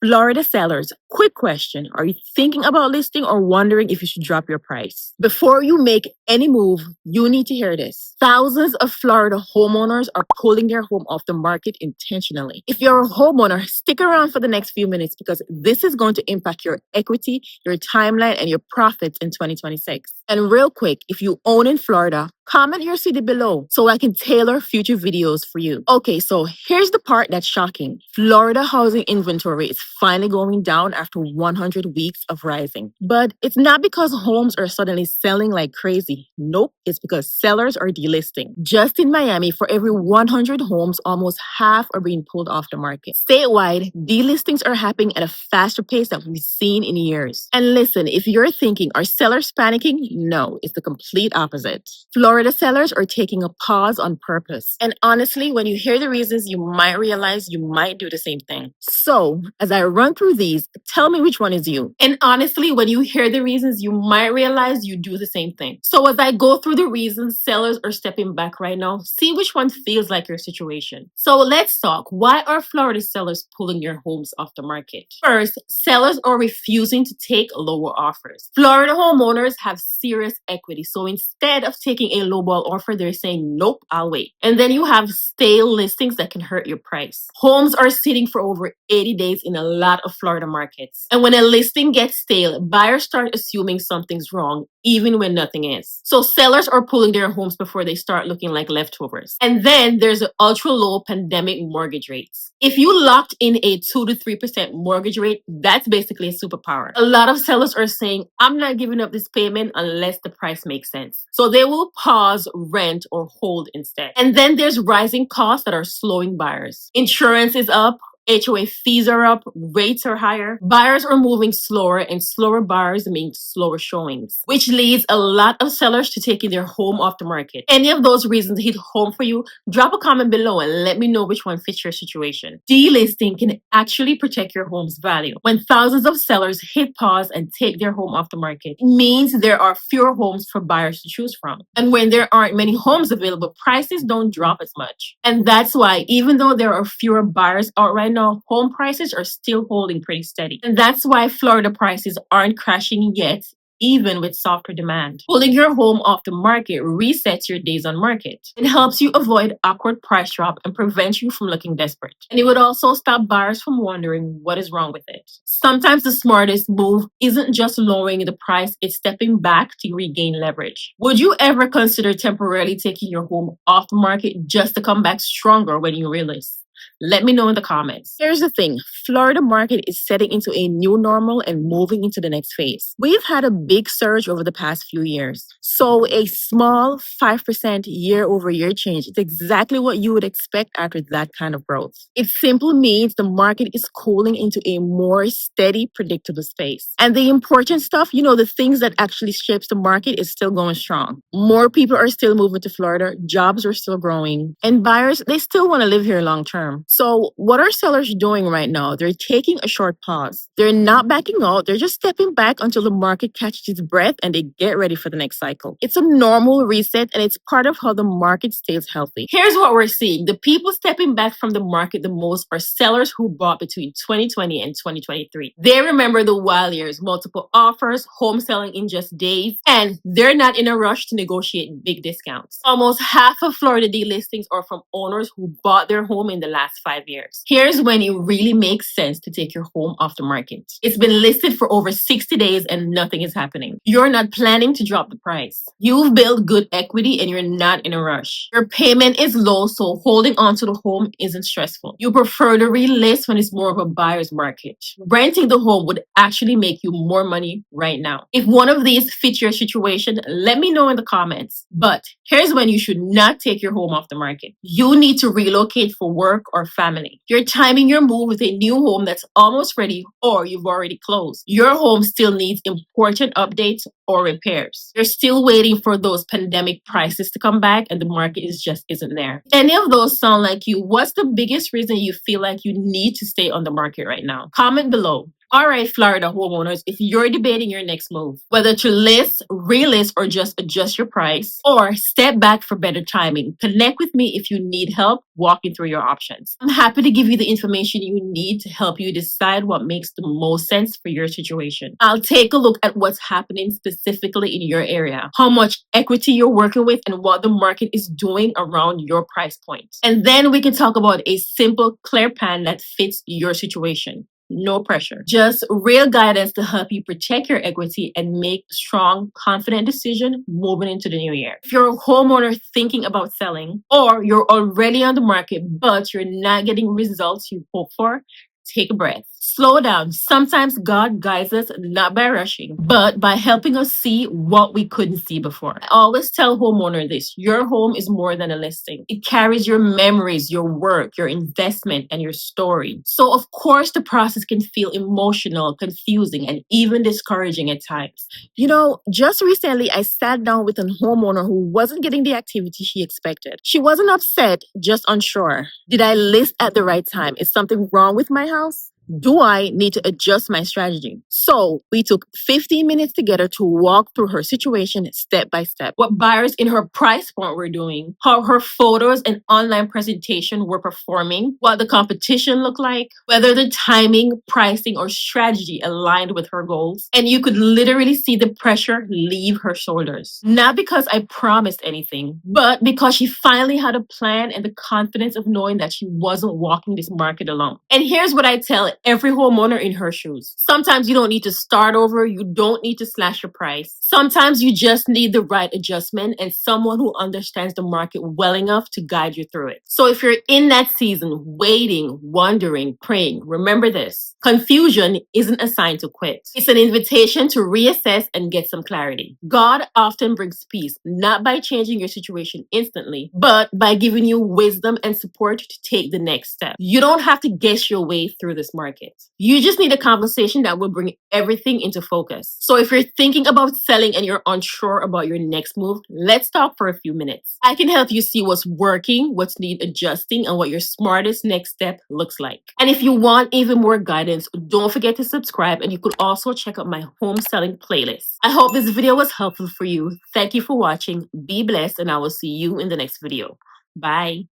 Florida sellers, quick question. Are you thinking about listing or wondering if you should drop your price? Before you make any move, you need to hear this. Thousands of Florida homeowners are pulling their home off the market intentionally. If you're a homeowner, stick around for the next few minutes because this is going to impact your equity, your timeline, and your profits in 2026. And real quick, if you own in Florida, comment your city below so I can tailor future videos for you. Okay, so here's the part that's shocking. Florida housing inventory is finally going down after 100 weeks of rising. But it's not because homes are suddenly selling like crazy. Nope, it's because sellers are delisting. Just in Miami, for every 100 homes, almost half are being pulled off the market. Statewide, delistings are happening at a faster pace than we've seen in years. And listen, if you're thinking, are sellers panicking? No, it's the complete opposite. Florida sellers are taking a pause on purpose. And honestly, when you hear the reasons, you might realize you might do the same thing. So, as I run through these, tell me which one is you. And honestly, when you hear the reasons, you might realize you do the same thing. So, as I go through the reasons sellers are stepping back right now, see which one feels like your situation. So, let's talk. Why are Florida sellers pulling their homes off the market? First, sellers are refusing to take lower offers. Florida homeowners have serious equity. So, instead of taking a lowball offer, they're saying, nope, I'll wait. And then you have stale listings that can hurt your price. Homes are sitting for over 80 days in a lot of Florida markets. And when a listing gets stale, buyers start assuming something's wrong, even when nothing is. So sellers are pulling their homes before they start looking like leftovers. And then there's the ultra low pandemic mortgage rates. If you locked in a 2 to 3% mortgage rate, that's basically a superpower. A lot of sellers are saying, I'm not giving up this payment unless the price makes sense. So they will pause, rent, or hold instead. And then there's rising costs that are slowing buyers. Insurance is up. HOA fees are up, rates are higher, buyers are moving slower, and slower buyers mean slower showings, which leads a lot of sellers to taking their home off the market. Any of those reasons hit home for you? Drop a comment below and let me know which one fits your situation. Delisting can actually protect your home's value. When thousands of sellers hit pause and take their home off the market, it means there are fewer homes for buyers to choose from. And when there aren't many homes available, prices don't drop as much. And that's why, even though there are fewer buyers out right now, home prices are still holding pretty steady. And that's why Florida prices aren't crashing yet, even with softer demand. Pulling your home off the market resets your days on market. It helps you avoid awkward price drop and prevents you from looking desperate. And it would also stop buyers from wondering what is wrong with it. Sometimes the smartest move isn't just lowering the price, it's stepping back to regain leverage. Would you ever consider temporarily taking your home off the market just to come back stronger when you relist? Let me know in the comments. Here's the thing. Florida market is setting into a new normal and moving into the next phase. We've had a big surge over the past few years. So a small 5% year-over-year change is exactly what you would expect after that kind of growth. It simply means the market is cooling into a more steady, predictable space. And the important stuff, the things that actually shapes the market is still going strong. More people are still moving to Florida. Jobs are still growing. And buyers, they still want to live here long term. So what are sellers doing right now? They're taking a short pause. They're not backing out. They're just stepping back until the market catches its breath and they get ready for the next cycle. It's a normal reset and it's part of how the market stays healthy. Here's what we're seeing. The people stepping back from the market the most are sellers who bought between 2020 and 2023. They remember the wild years, multiple offers, home selling in just days, and they're not in a rush to negotiate big discounts. Almost half of Florida delistings are from owners who bought their home in the last 5 years. Here's when it really makes sense to take your home off the market. It's been listed for over 60 days and nothing is happening. You're not planning to drop the price. You've built good equity and you're not in a rush. Your payment is low, so holding onto the home isn't stressful. You prefer to relist when it's more of a buyer's market. Renting the home would actually make you more money right now. If one of these fits your situation, let me know in the comments. But here's when you should not take your home off the market. You need to relocate for work or family. You're timing your move with a new home that's almost ready or you've already closed. Your home still needs important updates or repairs. You're still waiting for those pandemic prices to come back and the market just isn't there. If any of those sound like you, what's the biggest reason you feel like you need to stay on the market right now? Comment below. All right, Florida homeowners, if you're debating your next move, whether to list, relist, or just adjust your price, or step back for better timing, connect with me if you need help walking through your options. I'm happy to give you the information you need to help you decide what makes the most sense for your situation. I'll take a look at what's happening specifically in your area, how much equity you're working with, and what the market is doing around your price point. And then we can talk about a simple, clear plan that fits your situation. No pressure. Just real guidance to help you protect your equity and make a strong, confident decision moving into the new year. If you're a homeowner thinking about selling, or you're already on the market but you're not getting results you hope for, take a breath. Slow down. Sometimes God guides us not by rushing, but by helping us see what we couldn't see before. I always tell homeowner this: your home is more than a listing. It carries your memories, your work, your investment, and your story. So of course the process can feel emotional, confusing, and even discouraging at times. Just recently I sat down with a homeowner who wasn't getting the activity she expected. She wasn't upset, just unsure. Did I list at the right time? Is something wrong with my house? Do I need to adjust my strategy? So we took 15 minutes together to walk through her situation step by step. What buyers in her price point were doing, how her photos and online presentation were performing, what the competition looked like, whether the timing, pricing, or strategy aligned with her goals. And you could literally see the pressure leave her shoulders. Not because I promised anything, but because she finally had a plan and the confidence of knowing that she wasn't walking this market alone. And here's what I tell every homeowner in her shoes. Sometimes you don't need to start over. You don't need to slash your price. Sometimes you just need the right adjustment and someone who understands the market well enough to guide you through it. So if you're in that season, waiting, wondering, praying, remember this: confusion isn't a sign to quit. It's an invitation to reassess and get some clarity. God often brings peace, not by changing your situation instantly, but by giving you wisdom and support to take the next step. You don't have to guess your way through this market. You just need a conversation that will bring everything into focus. So if you're thinking about selling and you're unsure about your next move, let's talk for a few minutes. I can help you see what's working, what's need adjusting, and what your smartest next step looks like. And if you want even more guidance, don't forget to subscribe, and you could also check out my home selling playlist. I hope this video was helpful for you. Thank you for watching. Be blessed, and I will see you in the next video. Bye.